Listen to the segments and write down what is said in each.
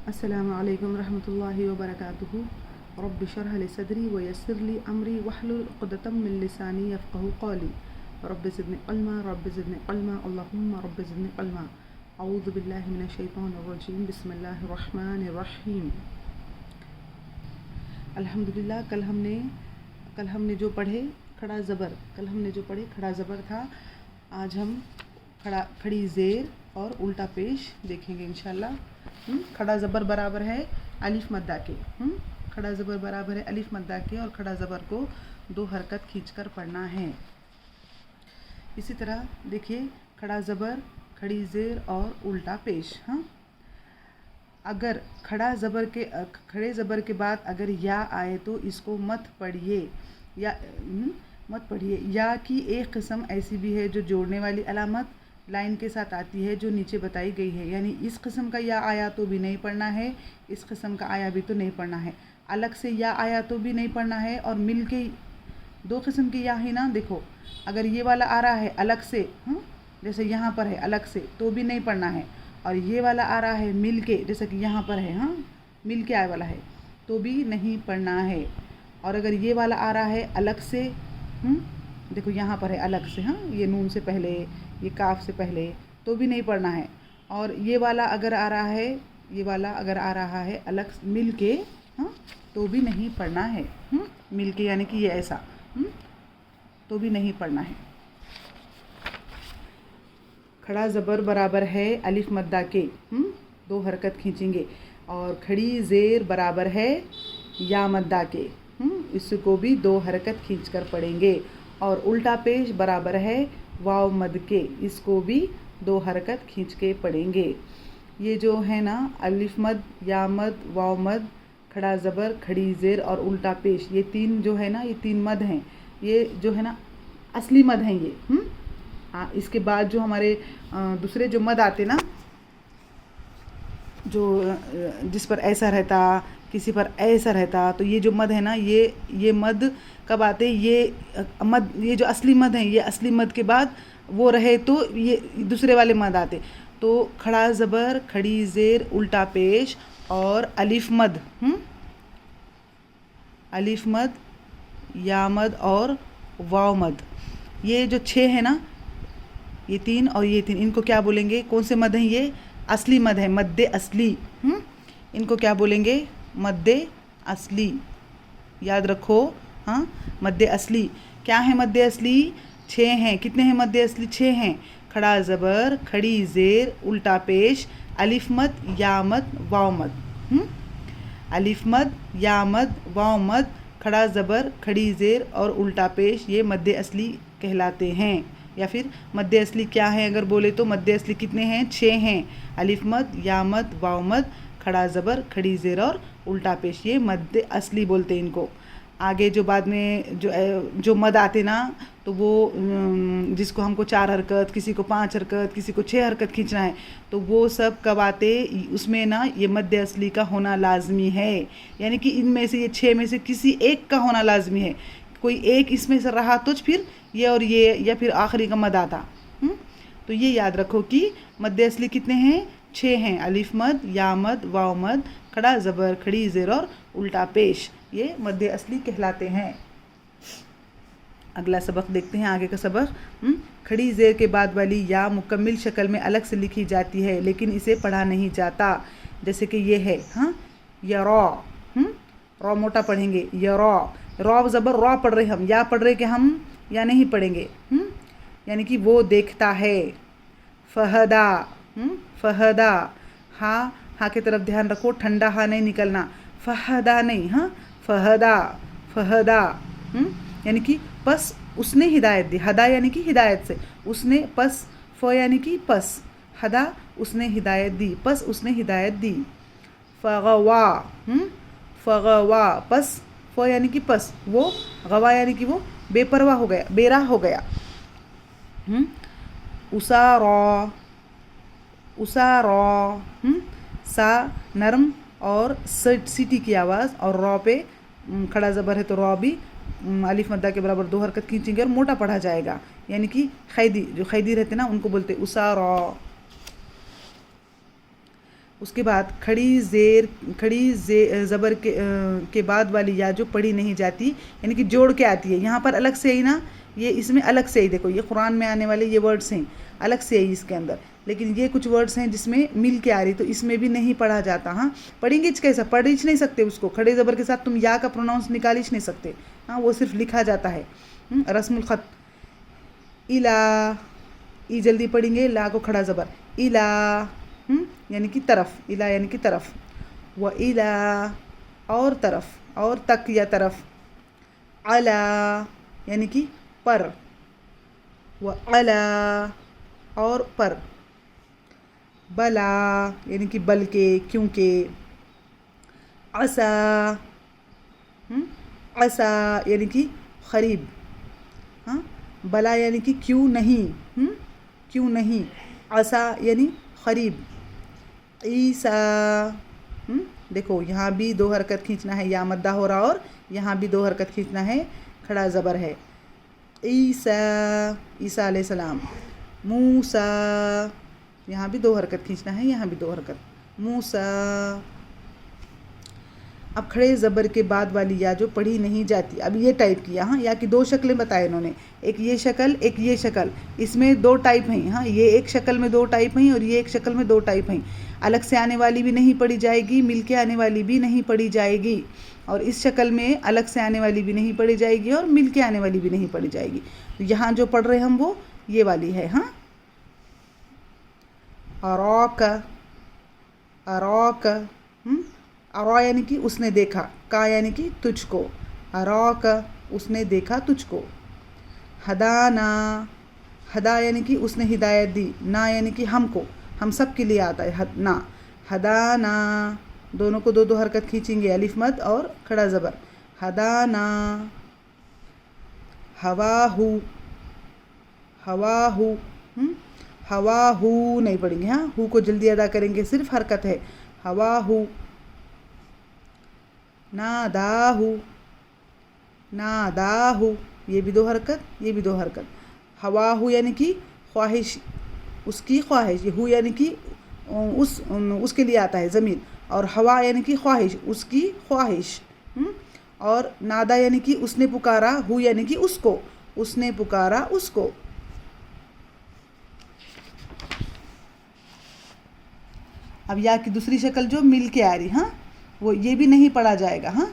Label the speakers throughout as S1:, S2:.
S1: अस्सलामु अलैकुम रहमतुल्लाहि व बरकातुहू। रब्बि शरह लि सदरी व यस्सिर लि अमरी वहलुल उक़दतम मिन लिसानी यफ़क़हू क़ौली। रब्बि ज़िदनी इल्मा अल्लाहुम्मा रब्बि ज़िदनी इल्मा। अऊज़ु बिल्लाहि मिनश शैतानिर रजीम। बिस्मिल्लाहिर रहमानिर रहीम। अल्हम्दुलिल्लाह। कल हमने जो पढ़े खड़ा ज़बर था। आज हम खड़ी ज़ेर और उल्टा पेश देखेंगे इंशाल्लाह। खड़ा ज़बर बराबर है अलिफ मद्दा के। खड़ा ज़बर बराबर है अलिफ मद्दा के और खड़ा ज़बर को 2 हरकत खींचकर पढ़ना है। इसी तरह देखिए, खड़ा ज़बर, खड़ी ज़ेर और उल्टा पेश। अगर खड़े ज़बर के बाद अगर या आए तो इसको मत पढ़िए या की एक किस्म ऐसी भी है जो जोड़ने वाली अलामत लाइन के साथ आती है जो नीचे बताई गई है। यानी इस किस्म का या आया तो भी नहीं पढ़ना है, इस किस्म का आया भी तो नहीं पढ़ना है। अलग से या आया तो भी नहीं पढ़ना है और मिल के 2 किस्म की या ही ना। देखो, अगर ये वाला आ रहा है अलग से, जैसे यहाँ पर है अलग से, तो भी नहीं पढ़ना है। और ये वाला आ रहा है मिल के, जैसे कि यहाँ पर है, मिल के आए वाला है, तो भी नहीं पढ़ना है। और अगर ये वाला आ रहा है अलग से, देखो यहाँ पर है अलग से, ये नून से पहले, ये काफ से पहले, तो भी नहीं पढ़ना है। और ये वाला अगर आ रहा है अलग मिल के, तो भी नहीं पढ़ना है। मिल के यानी कि ये ऐसा, तो भी नहीं पढ़ना है। खड़ा ज़बर बराबर है अलिफ मद्दा के, 2 हरकत खींचेंगे। और खड़ी ज़ेर बराबर है या मद्दा के, इसको भी 2 हरकत खींचकर पढ़ेंगे। और उल्टा पेश बराबर है वाव मद के, इसको भी 2 हरकत खींच के पढ़ेंगे। ये जो है ना अलिफ मद, या मद, वाव मद, खड़ा ज़बर, खड़ी ज़ेर और उल्टा पेश, ये 3 जो है ना, ये 3 मद हैं। ये जो है ना असली मद हैं ये। इसके बाद जो हमारे दूसरे जो मद आते ना, जो जिस पर ऐसा रहता, किसी पर ऐसा रहता, तो ये जो मद है ना, ये मद कब आते? ये जो असली मद हैं, ये असली मद के बाद वो रहे तो ये दूसरे वाले मद आते। तो खड़ा ज़बर, खड़ी ज़ेर, उल्टा पेश और अलिफ मद, अलिफ मद, या मद और वाव मद, ये जो 6 है ना, ये 3 और ये 3, इनको क्या बोलेंगे? कौन से मद हैं ये? असली मद है, मद्दे असली। इनको क्या बोलेंगे? मद्दे असली। याद रखो, मद्दे असली। क्या है मद्दे असली? 6 हैं। कितने हैं मद्दे असली? 6 हैं। खड़ा ज़बर, खड़ी ज़ेर, उल्टा पेश, अलिफ मद, या मद, वाव मद। अलिफ मद, या मद, वाव मद, खड़ा ज़बर, खड़ी ज़ेर और उल्टा पेश, ये मद्दे असली कहलाते हैं। या फिर मद्दे असली क्या है अगर बोले तो मद्दे असली कितने हैं? 6 हैं। अलिफ मद, या मद, वाव मद, खड़ा ज़बर, खड़ी ज़ेर और उल्टा पेश, ये मद्दे असली बोलते हैं इनको। आगे जो बाद में जो मद आते ना, तो वो जिसको हमको 4 हरकत, किसी को 5 हरकत, किसी को 6 हरकत खींचना है, तो वो सब कब आते? उसमें ना ये मद्दे असली का होना लाजमी है। यानी कि इनमें से, ये 6 में से किसी एक का होना लाजमी है। कोई एक इसमें से रहा तो फिर ये और ये, या फिर आखिरी का मद आता। तो ये याद रखो कि मद्दे असली कितने हैं? 6 हैं। अलिफ मद, या मद, वाव मद, खड़ा ज़बर, खड़ी ज़ेर और उल्टा पेश, ये मद्दे असली कहलाते हैं। अगला सबक देखते हैं, आगे का सबक। खड़ी ज़ेर के बाद वाली या मुकम्मिल शक्ल में अलग से लिखी जाती है, लेकिन इसे पढ़ा नहीं जाता। जैसे कि ये है, या रॉ मोटा पढ़ेंगे, या रॉ ज़बर रॉ पढ़ रहे हम, या पढ़ रहे कि हम या नहीं पढ़ेंगे। यानी कि वो देखता है। फहदा, फहदा, हा की तरफ ध्यान रखो, ठंडा हा नहीं निकलना, फहदा नहीं, फहदा, फहदा, यानी कि पस उसने हिदायत दी। हदा यानी कि हिदायत से, उसने, पस, फ यानी कि पस, हदा उसने हिदायत दी, पस उसने हिदायत दी। फगवा, फगवा, पस, फ यानी कि पस, वो, गवा यानी कि वो बेपरवाह हो गया, बेराह हो गया। उसारा, उसारा, सा नरम और सीटी की आवाज़, और रॉ पे खड़ा ज़बर है तो रॉ भी अलिफ मद्दा के बराबर 2 हरकत खींचेंगे और मोटा पढ़ा जाएगा। यानी कि खैदी, जो खैदी रहते ना, उनको बोलते उसारा। उसके बाद खड़ी ज़बर के बाद वाली या जो पढ़ी नहीं जाती यानी कि जोड़ के आती है। यहाँ पर अलग से ही ना, ये इसमें अलग से ही देखो, ये कुरान में आने वाले ये वर्ड्स हैं, अलग से ही इसके अंदर, लेकिन ये कुछ वर्ड्स हैं जिसमें मिल के आ रही, तो इसमें भी नहीं पढ़ा जाता। हाँ, पढ़ेंगे कैसा, पढ़ ही नहीं सकते उसको, खड़े ज़बर के साथ तुम या का प्रोनाउंस निकाल ही नहीं सकते। हाँ, वो सिर्फ लिखा जाता है। रस्मुल ख़त। इला, ई जल्दी पढ़ेंगे, ला को खड़ा ज़बर, इला यानी कि तरफ, इला यानी कि तरफ, व इला और तरफ, और तक या तरफ, अला यानी कि पर, व अला और पर, बला यानी कि बल्कि, क्योंकि, असा असा यानी कि करीब, हाँ, बला यानी कि क्यों नहीं, क्यों नहीं, असा यानी करीब, ईसा, देखो यहाँ भी दो हरकत खींचना है, या मद्दा हो रहा, और यहाँ भी दो हरकत खींचना है, खड़ा ज़बर है। ईसा, ईसा अलैहिस्सलाम। मूसा, यहाँ भी दो हरकत खींचना है, यहाँ भी दो हरकत। मूसा। अब खड़े ज़बर के बाद वाली या जो पढ़ी नहीं जाती, अब ये टाइप की, हाँ, या की दो शक्लें बताए इन्होंने, एक ये शक्ल, एक ये शक्ल, इसमें दो टाइप हैं। हाँ, ये एक शक्ल में दो टाइप हैं और ये एक शक्ल में दो टाइप हैं। अलग से आने वाली भी नहीं पढ़ी जाएगी, मिल के आने वाली भी नहीं पढ़ी जाएगी, और इस शक्ल में अलग से आने वाली भी नहीं पढ़ी जाएगी और मिल के आने वाली भी नहीं पढ़ी जाएगी। तो यहाँ जो पढ़ रहे हैं हम वो ये वाली है। हाँ, अरौक, अरौक, अरा यानी कि उसने देखा, का यानी कि तुझको, अरौक उसने देखा तुझको। हदाना, हदा यानी कि उसने हिदायत दी, ना यानी कि हमको, हम सब के लिए आता है ना। हदाना, दोनों को दो दो हरकत खींचेंगे, अलिफ मद और खड़ा ज़बर। हदाना। हवाहू, हवाहू, हवाहू नहीं पढ़ेंगे। हाँ, हु को जल्दी अदा करेंगे, सिर्फ हरकत है। हवाहू। नादाहू, नादाहू, ये भी दो हरकत, ये भी दो हरकत। हवाहू यानी कि ख्वाहिश, उसकी ख्वाहिश, ये हु यानी कि उसके लिए आता है ज़मीन, और हवा यानी कि ख्वाहिश, उसकी ख्वाहिश। और नादा यानी कि उसने पुकारा, हु यानी कि उसको, उसने पुकारा उसको। अब या की दूसरी शक्ल जो मिल के आ रही, हाँ, वो ये भी नहीं पढ़ा जाएगा। हाँ,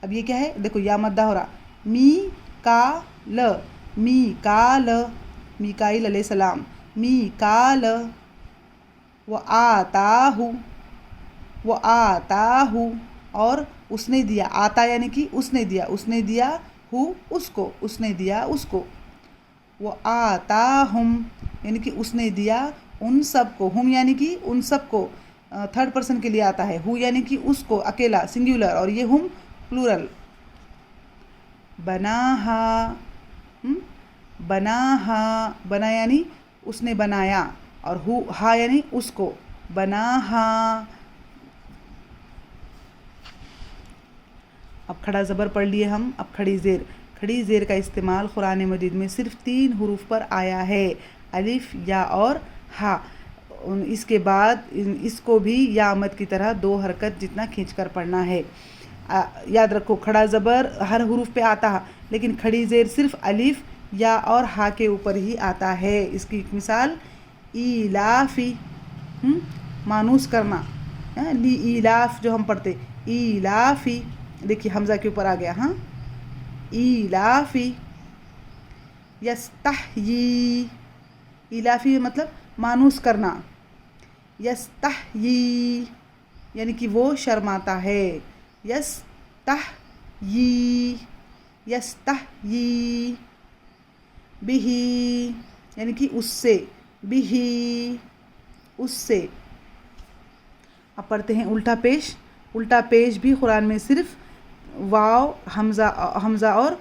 S1: अब ये क्या है, देखो या मद्दा हो रहा, मी का ल, मी का ल, मीकाईल अलैहिस्सलाम, मी का ल। वो आता हूँ, वो आता हूँ, और उसने दिया, आता यानी कि उसने दिया, उसने दिया हूँ उसको, उसने दिया उसको। वो आता हम यानी कि उसने दिया उन सब को, हम यानी कि उन सब को थर्ड पर्सन के लिए आता है, हु यानी कि उसको अकेला सिंगुलर, और ये हम प्लूरल। बनाहा, बनाहा, बना यानी उसने बनाया, और हु हा यानी उसको, बनाहा। अब खड़ा ज़बर पढ़ लिए हम। अब खड़ी ज़ेर, खड़ी ज़ेर का इस्तेमाल कुरान मजीद में सिर्फ 3 हुरूफ पर आया है, अलिफ, या और हा। इसके बाद इसको भी या मद की तरह 2 हरकत जितना खींचकर पढ़ना है। याद रखो, खड़ा ज़बर हर हुरूफ पे आता है, लेकिन खड़ी ज़ेर सिर्फ अलिफ, या और हा के ऊपर ही आता है। इसकी एक मिसाल, ईलाफ़ी, मानूस करना, ली ईलाफ़ जो हम पढ़ते, ईलाफ़ी, देखिए हमज़ा के ऊपर आ गया। हाँ, ईलाफ़ी। यस्तहयी, ईलाफ़ी मतलब मानूस करना, यस्तहयी यानी कि वो शर्माता है, यस्तहयी, यस्तहयी। बिही यानी कि उससे, बिही उससे। अब पढ़ते हैं उल्टा पेश। उल्टा पेश भी कुरान में सिर्फ वाव, हमज़ा और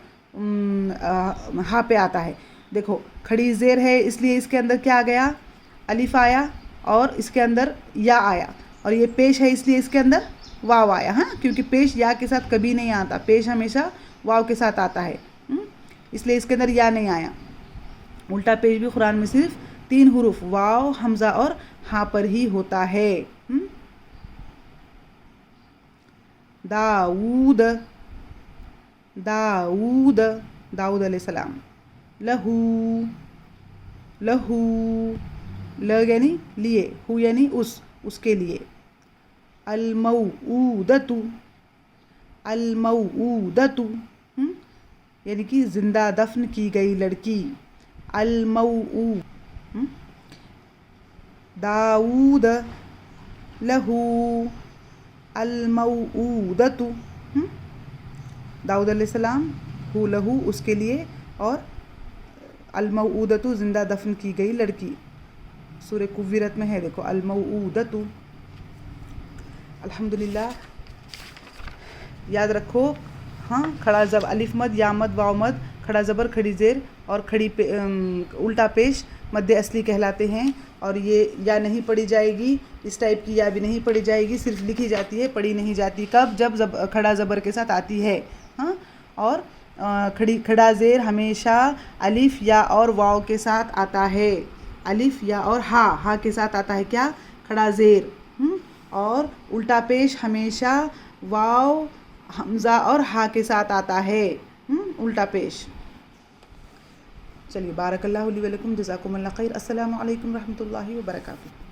S1: हा पे आता है। देखो, खड़ी ज़ेर है इसलिए इसके अंदर क्या आ गया, अलिफ आया, और इसके अंदर या आया, और ये पेश है इसलिए इसके अंदर वाव आया। हाँ, क्योंकि पेश या के साथ कभी नहीं आता, पेश हमेशा वाव के साथ आता है, इसलिए इसके अंदर या नहीं आया। उल्टा पेश भी कुरान में सिर्फ 3 हुरूफ वाव, हमज़ा और हा पर ही होता है। दाऊद, दाऊद, दाऊद अलैहिस्सलाम। लहू, लहू, ल यानी लिए, हु यानी उसके लिए। अलमऊदतु, अलमऊदतु, यानी कि जिंदा दफन की गई लड़की। अलमऊ, दाऊद लहू अलमऊदतु, दाऊद अलैहिस्सलाम, हु लहू उसके लिए, और अलमऊदतु जिंदा दफन की गई लड़की। सूरह कुव्विरत में है, देखो अलमऊदतु। अल्हम्दुलिल्लाह। याद रखो, हाँ, खड़ा जब अलिफ मद, या मद, वाव मद, खड़ा ज़बर, खड़ी ज़ेर और उल्टा पेश मद्दे असली कहलाते हैं। और ये या नहीं पढ़ी जाएगी, इस टाइप की या भी नहीं पढ़ी जाएगी, सिर्फ लिखी जाती है, पढ़ी नहीं जाती। कब? जब खड़ा ज़बर के साथ आती है। हाँ, और खड़ा ज़ेर हमेशा अलिफ या और वाव के साथ आता है। अलिफ या और हा के साथ आता है क्या? खड़ा ज़ेर। और उल्टा पेश हमेशा वाव, हमज़ा और हा के साथ आता है। उल्टा पेश। चलिए, बारकल्लाहु ली व लकुम, जज़ाकुमुल्लाह खैर। अस्सलामु अलैकुम रहमतुल्लाहि व बरकातुहू।